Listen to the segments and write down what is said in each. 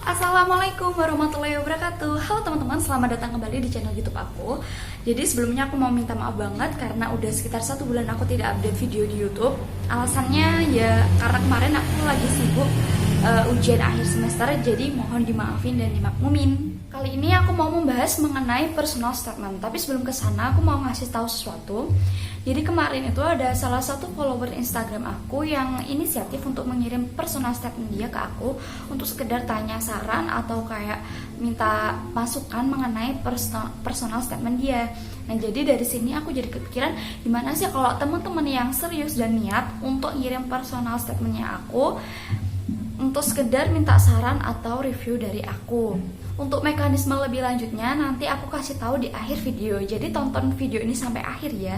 Assalamualaikum warahmatullahi wabarakatuh. Halo teman-teman, selamat datang kembali di channel YouTube aku. Jadi sebelumnya aku mau minta maaf banget karena udah sekitar 1 bulan aku tidak update video di YouTube. Alasannya ya karena kemarin aku lagi sibuk ujian akhir semester, jadi mohon dimaafin dan dimaklumin. Kali ini aku mau membahas mengenai personal statement. Tapi sebelum ke sana aku mau ngasih tahu sesuatu. Jadi kemarin itu ada salah satu follower Instagram aku yang inisiatif untuk mengirim personal statement dia ke aku untuk sekedar tanya saran atau kayak minta masukan mengenai personal statement dia. Nah, jadi dari sini aku jadi kepikiran gimana sih kalau teman-teman yang serius dan niat untuk ngirim personal statementnya aku untuk sekedar minta saran atau review dari aku. Untuk mekanisme lebih lanjutnya nanti aku kasih tahu di akhir video. Jadi tonton video ini sampai akhir ya.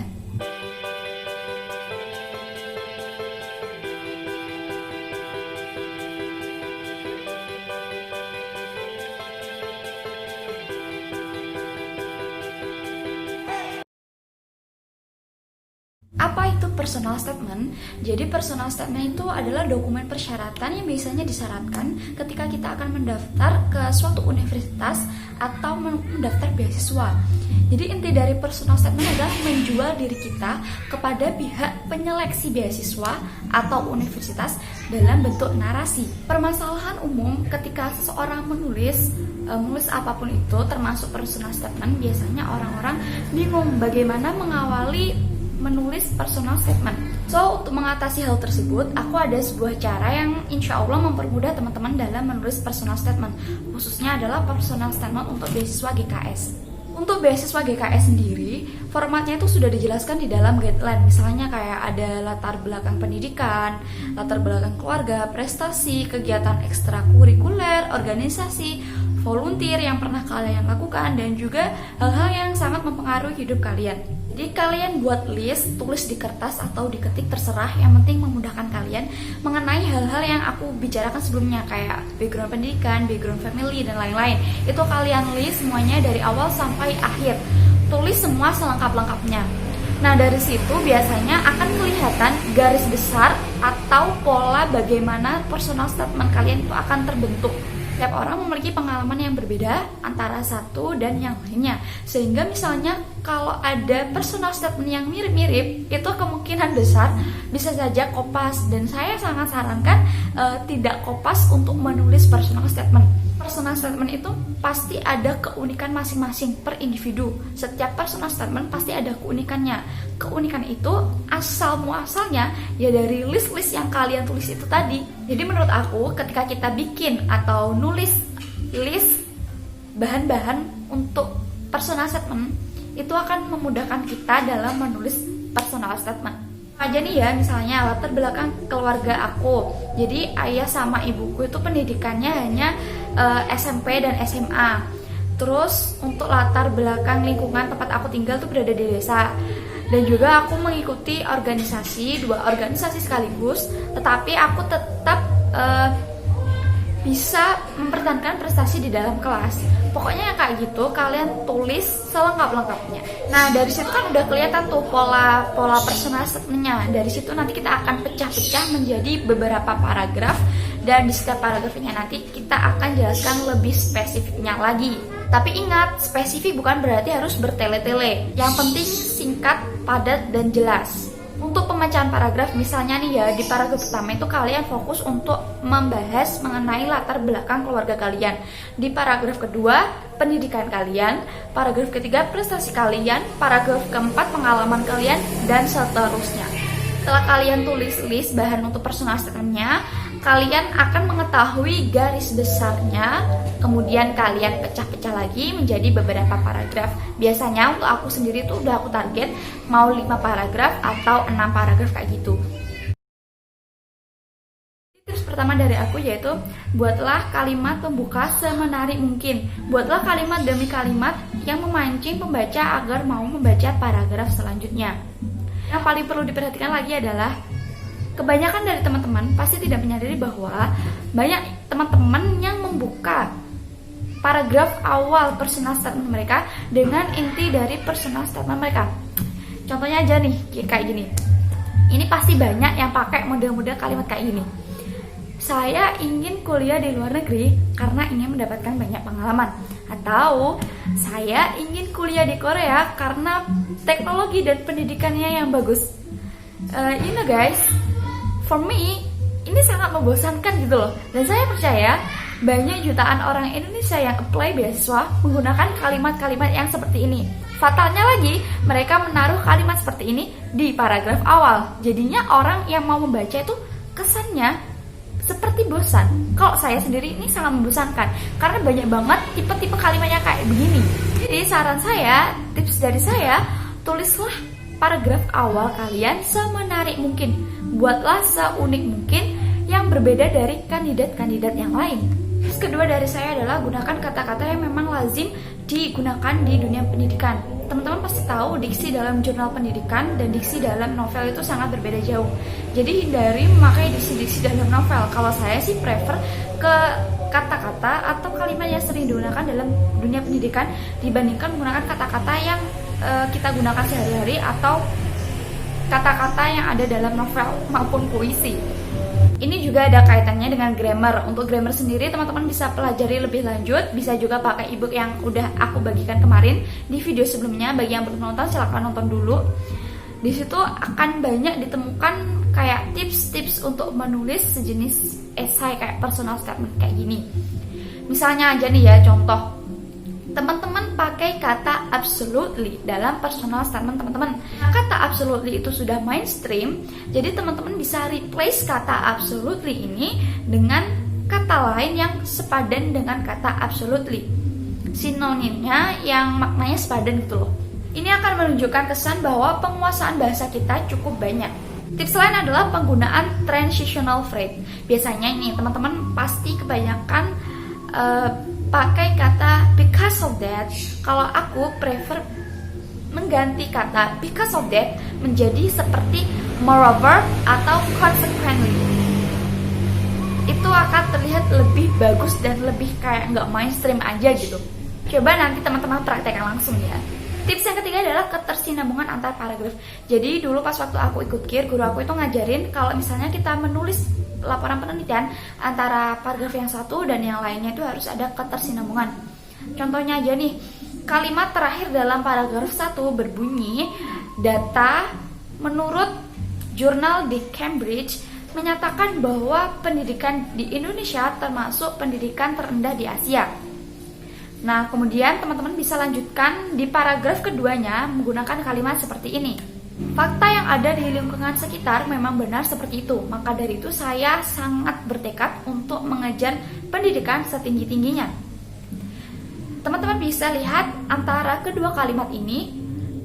Apa itu personal statement? Jadi personal statement itu adalah dokumen persyaratan yang biasanya disyaratkan ketika kita akan mendaftar ke suatu universitas atau mendaftar beasiswa. Jadi inti dari personal statement adalah menjual diri kita kepada pihak penyeleksi beasiswa atau universitas dalam bentuk narasi. Permasalahan umum ketika seseorang menulis apapun itu termasuk personal statement, biasanya orang-orang bingung bagaimana mengawali menulis personal statement. So, untuk mengatasi hal tersebut, aku ada sebuah cara yang insya Allah mempermudah teman-teman dalam menulis personal statement. Khususnya adalah personal statement untuk beasiswa GKS. Untuk beasiswa GKS sendiri, formatnya itu sudah dijelaskan di dalam guideline. Misalnya kayak ada latar belakang pendidikan, latar belakang keluarga, prestasi, kegiatan ekstrakurikuler, organisasi, volunteer yang pernah kalian lakukan, dan juga hal-hal yang sangat mempengaruhi hidup kalian. Jadi kalian buat list, tulis di kertas atau diketik terserah, yang penting memudahkan kalian mengenai hal-hal yang aku bicarakan sebelumnya kayak background pendidikan, background family, dan lain-lain. Itu kalian list semuanya dari awal sampai akhir. Tulis semua selengkap-lengkapnya. Nah, dari situ biasanya akan kelihatan garis besar atau pola bagaimana personal statement kalian itu akan terbentuk. Setiap orang memiliki pengalaman yang berbeda antara satu dan yang lainnya. Sehingga misalnya kalau ada personal statement yang mirip-mirip, itu kemungkinan besar bisa saja kopas. Dan saya sangat sarankan tidak kopas untuk menulis personal statement. Personal statement itu pasti ada keunikan masing-masing per individu. Setiap personal statement pasti ada keunikannya. Keunikan itu asal muasalnya ya dari list-list yang kalian tulis itu tadi. Jadi menurut aku ketika kita bikin atau nulis list bahan-bahan untuk personal statement, itu akan memudahkan kita dalam menulis personal statement. Aja nih ya, misalnya latar belakang keluarga aku. Jadi ayah sama ibuku itu pendidikannya hanya SMP dan SMA. Terus untuk latar belakang lingkungan tempat aku tinggal tuh berada di desa. Dan juga aku mengikuti organisasi, 2 organisasi sekaligus, tetapi aku tetap bisa mempertahankan prestasi di dalam kelas. Pokoknya kayak gitu, kalian tulis selengkap-lengkapnya. Nah, dari situ kan udah kelihatan tuh pola personal statement-nya. Dari situ nanti kita akan pecah-pecah menjadi beberapa paragraf, dan di setiap paragrafnya nanti kita akan jelaskan lebih spesifiknya lagi. Tapi ingat, spesifik bukan berarti harus bertele-tele. Yang penting singkat, padat, dan jelas. Untuk pemecahan paragraf, misalnya nih ya, di paragraf pertama itu kalian fokus untuk membahas mengenai latar belakang keluarga kalian. Di paragraf kedua, pendidikan kalian. Paragraf ketiga, prestasi kalian. Paragraf keempat, pengalaman kalian, dan seterusnya. Setelah kalian tulis list bahan untuk personal statement-nya, kalian akan mengetahui garis besarnya, kemudian kalian pecah-pecah lagi menjadi beberapa paragraf. Biasanya untuk aku sendiri tuh udah aku target mau 5 paragraf atau 6 paragraf kayak gitu. Tips pertama dari aku yaitu buatlah kalimat pembuka semenarik mungkin. Buatlah kalimat demi kalimat yang memancing pembaca agar mau membaca paragraf selanjutnya. Yang paling perlu diperhatikan lagi adalah kebanyakan dari teman-teman pasti tidak menyadari bahwa banyak teman-teman yang membuka paragraf awal personal statement mereka dengan inti dari personal statement mereka. Contohnya aja nih, kayak gini. Ini pasti banyak yang pakai model-model kalimat kayak gini. saya ingin kuliah di luar negeri karena ingin mendapatkan banyak pengalaman. Atau saya ingin kuliah di Korea karena teknologi dan pendidikannya yang bagus. Guys, for me ini sangat membosankan gitu loh. Dan saya percaya banyak jutaan orang Indonesia yang apply beasiswa menggunakan kalimat-kalimat yang seperti ini. Fatalnya lagi, mereka menaruh kalimat seperti ini di paragraf awal. Jadinya orang yang mau membaca itu kesannya seperti bosan. Kalau saya sendiri ini sangat membosankan karena banyak banget tipe-tipe kalimatnya kayak begini. Jadi saran saya, tips dari saya, tulislah paragraf awal kalian semenarik mungkin. Buatlah seunik mungkin yang berbeda dari kandidat-kandidat yang lain. Terus kedua dari saya adalah gunakan kata-kata yang memang lazim digunakan di dunia pendidikan. Teman-teman pasti tahu diksi dalam jurnal pendidikan dan diksi dalam novel itu sangat berbeda jauh. Jadi hindari memakai diksi-diksi dalam novel. Kalau saya sih prefer ke kata-kata atau kalimat yang sering digunakan dalam dunia pendidikan dibandingkan menggunakan kata-kata yang kita gunakan sehari-hari atau kata-kata yang ada dalam novel maupun puisi. Ini juga ada kaitannya dengan grammar. Untuk grammar sendiri teman-teman bisa pelajari lebih lanjut, bisa juga pakai ebook yang udah aku bagikan kemarin di video sebelumnya. Bagi yang belum nonton silahkan nonton dulu. Di situ akan banyak ditemukan kayak tips-tips untuk menulis sejenis esai kayak personal statement kayak gini. Misalnya aja nih ya contoh. Teman-teman pakai kata absolutely dalam personal statement teman-teman. Kata absolutely itu sudah mainstream, jadi teman-teman bisa replace kata absolutely ini dengan kata lain yang sepadan dengan kata absolutely. Sinonimnya yang maknanya sepadan gitu loh. Ini akan menunjukkan kesan bahwa penguasaan bahasa kita cukup banyak. Tips lain adalah penggunaan transitional phrase. Biasanya ini teman-teman pasti kebanyakan pakai kata because of that. Kalau aku prefer mengganti kata because of that menjadi seperti moreover atau consequently. Itu akan terlihat lebih bagus dan lebih kayak nggak mainstream aja gitu. Coba nanti teman-teman praktekkan langsung ya. Tips yang ketiga adalah ketersinambungan antar paragraf. Jadi dulu pas waktu aku ikut KIR, guru aku itu ngajarin kalau misalnya kita menulis laporan penelitian antara paragraf yang satu dan yang lainnya itu harus ada ketersinambungan. Contohnya aja nih, kalimat terakhir dalam paragraf 1 berbunyi, data menurut jurnal di Cambridge menyatakan bahwa pendidikan di Indonesia termasuk pendidikan terendah di Asia. Nah, kemudian teman-teman bisa lanjutkan di paragraf keduanya menggunakan kalimat seperti ini. Fakta yang ada di lingkungan sekitar memang benar seperti itu. Maka dari itu saya sangat bertekad untuk mengejar pendidikan setinggi-tingginya. Teman-teman bisa lihat antara kedua kalimat ini,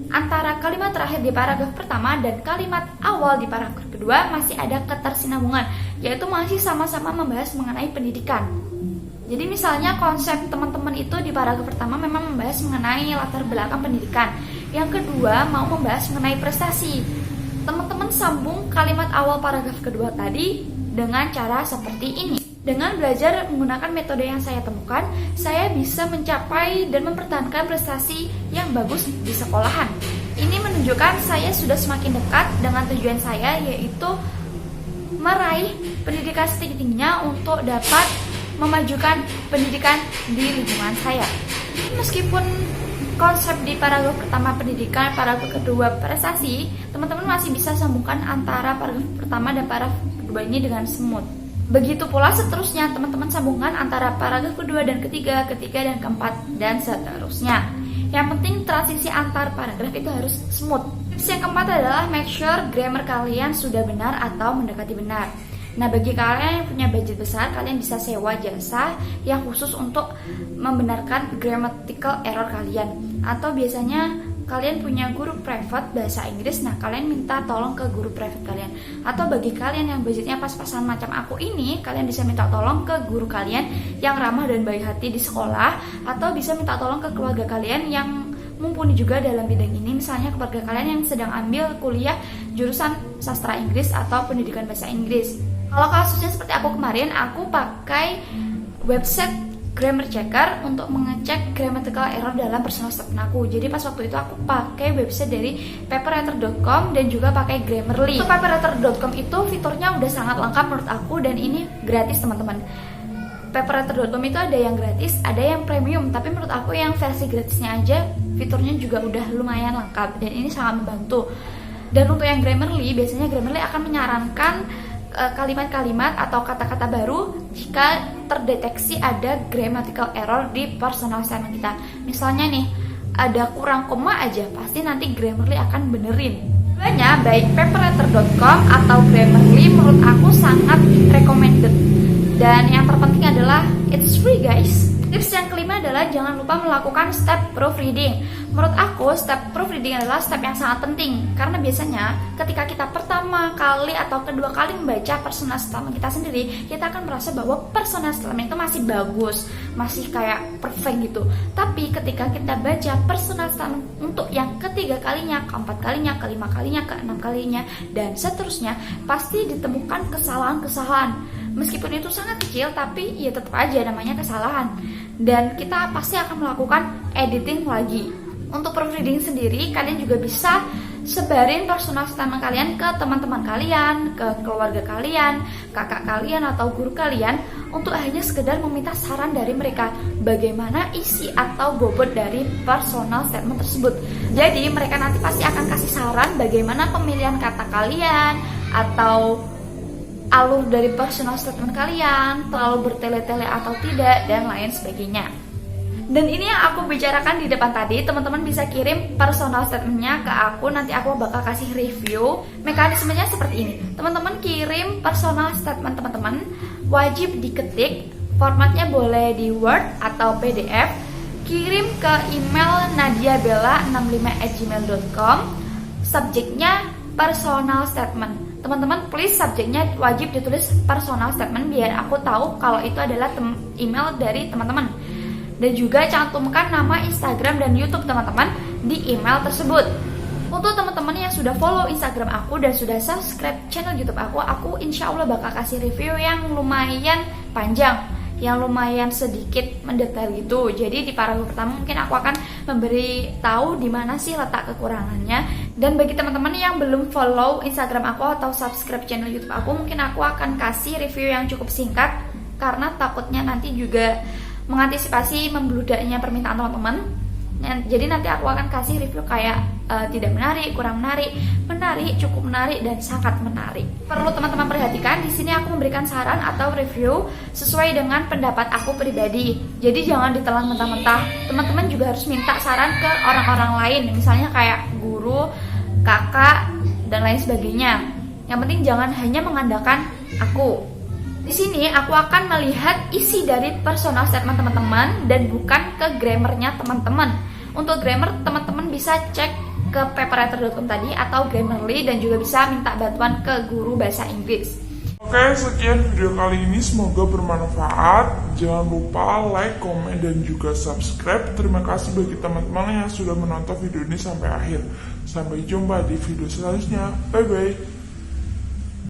antara kalimat terakhir di paragraf pertama dan kalimat awal di paragraf kedua masih ada ketersinambungan, yaitu masih sama-sama membahas mengenai pendidikan. Jadi misalnya konsep teman-teman itu di paragraf pertama memang membahas mengenai latar belakang pendidikan. Yang kedua mau membahas mengenai prestasi. Teman-teman sambung kalimat awal paragraf kedua tadi dengan cara seperti ini. Dengan belajar menggunakan metode yang saya temukan, saya bisa mencapai dan mempertahankan prestasi yang bagus di sekolahan. Ini menunjukkan saya sudah semakin dekat dengan tujuan saya, yaitu meraih pendidikan setinggi-tingginya untuk dapat memajukan pendidikan di lingkungan saya. Meskipun konsep di paragraf pertama pendidikan, paragraf kedua prestasi, teman-teman masih bisa sambungkan antara paragraf pertama dan paragraf kedua ini dengan smooth. Begitu pula seterusnya, teman-teman sambungkan antara paragraf kedua dan ketiga, ketiga dan keempat, dan seterusnya. Yang penting transisi antar paragraf itu harus smooth. Tips yang keempat adalah make sure grammar kalian sudah benar atau mendekati benar. Nah, bagi kalian yang punya budget besar, kalian bisa sewa jasa yang khusus untuk membenarkan grammatical error kalian. Atau biasanya kalian punya guru private bahasa Inggris, nah kalian minta tolong ke guru private kalian. Atau bagi kalian yang budgetnya pas-pasan macam aku ini, kalian bisa minta tolong ke guru kalian yang ramah dan baik hati di sekolah. Atau bisa minta tolong ke keluarga kalian yang mumpuni juga dalam bidang ini. Misalnya keluarga kalian yang sedang ambil kuliah jurusan sastra Inggris atau pendidikan bahasa Inggris. Kalau kasusnya seperti aku kemarin, aku pakai website grammar checker untuk mengecek grammatical error dalam personal statement aku. Jadi pas waktu itu aku pakai website dari paperwriter.com dan juga pakai Grammarly. Untuk paperwriter.com itu fiturnya udah sangat lengkap menurut aku dan ini gratis teman-teman. Paperwriter.com itu ada yang gratis, ada yang premium, tapi menurut aku yang versi gratisnya aja fiturnya juga udah lumayan lengkap dan ini sangat membantu. Dan untuk yang Grammarly, biasanya Grammarly akan menyarankan kalimat-kalimat atau kata-kata baru jika terdeteksi ada grammatical error di personal statement kita. Misalnya nih, ada kurang koma aja, pasti nanti Grammarly akan benerin. Keduanya, baik paperwriter.com atau Grammarly menurut aku sangat recommended. Dan yang terpenting adalah it's free guys. Tips yang kelima adalah jangan lupa melakukan step proofreading. Menurut aku, step proofreading adalah step yang sangat penting karena biasanya ketika kita pertama kali atau kedua kali membaca personal statement kita sendiri, kita akan merasa bahwa personal statement itu masih bagus, masih kayak perfect gitu. Tapi ketika kita baca personal statement untuk yang ketiga kalinya, keempat kalinya, kelima kalinya, keenam kalinya, dan seterusnya, pasti ditemukan kesalahan-kesalahan. Meskipun itu sangat kecil, tapi ya tetap aja namanya kesalahan. Dan kita pasti akan melakukan editing lagi. Untuk proofreading sendiri, kalian juga bisa sebarin personal statement kalian ke teman-teman kalian, ke keluarga kalian, kakak kalian atau guru kalian untuk hanya sekedar meminta saran dari mereka bagaimana isi atau bobot dari personal statement tersebut. Jadi mereka nanti pasti akan kasih saran bagaimana pemilihan kata kalian atau alur dari personal statement kalian, terlalu bertele-tele atau tidak, dan lain sebagainya. Dan ini yang aku bicarakan di depan tadi, teman-teman bisa kirim personal statementnya ke aku, nanti aku bakal kasih review. Mekanismenya seperti ini, teman-teman kirim personal statement teman-teman, wajib diketik, formatnya boleh di Word atau PDF, kirim ke email nadiabella65@gmail.com, subjeknya personal statement. Teman-teman please subjeknya wajib ditulis personal statement biar aku tahu kalau itu adalah email dari teman-teman. Dan juga cantumkan nama Instagram dan YouTube teman-teman di email tersebut. Untuk teman-teman yang sudah follow Instagram aku dan sudah subscribe channel YouTube aku insya Allah bakal kasih review yang lumayan panjang, yang lumayan sedikit mendetail gitu. Jadi di paragraf pertama mungkin aku akan memberi tahu di mana sih letak kekurangannya. Dan bagi teman-teman yang belum follow Instagram aku atau subscribe channel YouTube aku, mungkin aku akan kasih review yang cukup singkat karena takutnya nanti juga mengantisipasi membludaknya permintaan teman-teman. Jadi nanti aku akan kasih review kayak tidak menarik, kurang menarik, menarik, cukup menarik, dan sangat menarik. Perlu teman-teman perhatikan, di sini aku memberikan saran atau review sesuai dengan pendapat aku pribadi. Jadi jangan ditelan mentah-mentah. Teman-teman juga harus minta saran ke orang-orang lain, misalnya kayak guru, kakak, dan lain sebagainya. Yang penting jangan hanya mengandalkan aku. Di sini aku akan melihat isi dari personal statement teman-teman dan bukan ke grammarnya teman-teman. Untuk grammar teman-teman bisa cek ke paperwriter.com tadi atau Grammarly dan juga bisa minta bantuan ke guru bahasa Inggris. Oke, sekian video kali ini, semoga bermanfaat. Jangan lupa like, komen, dan juga subscribe. Terima kasih bagi teman-teman yang sudah menonton video ini sampai akhir. Sampai jumpa di video selanjutnya. Bye bye.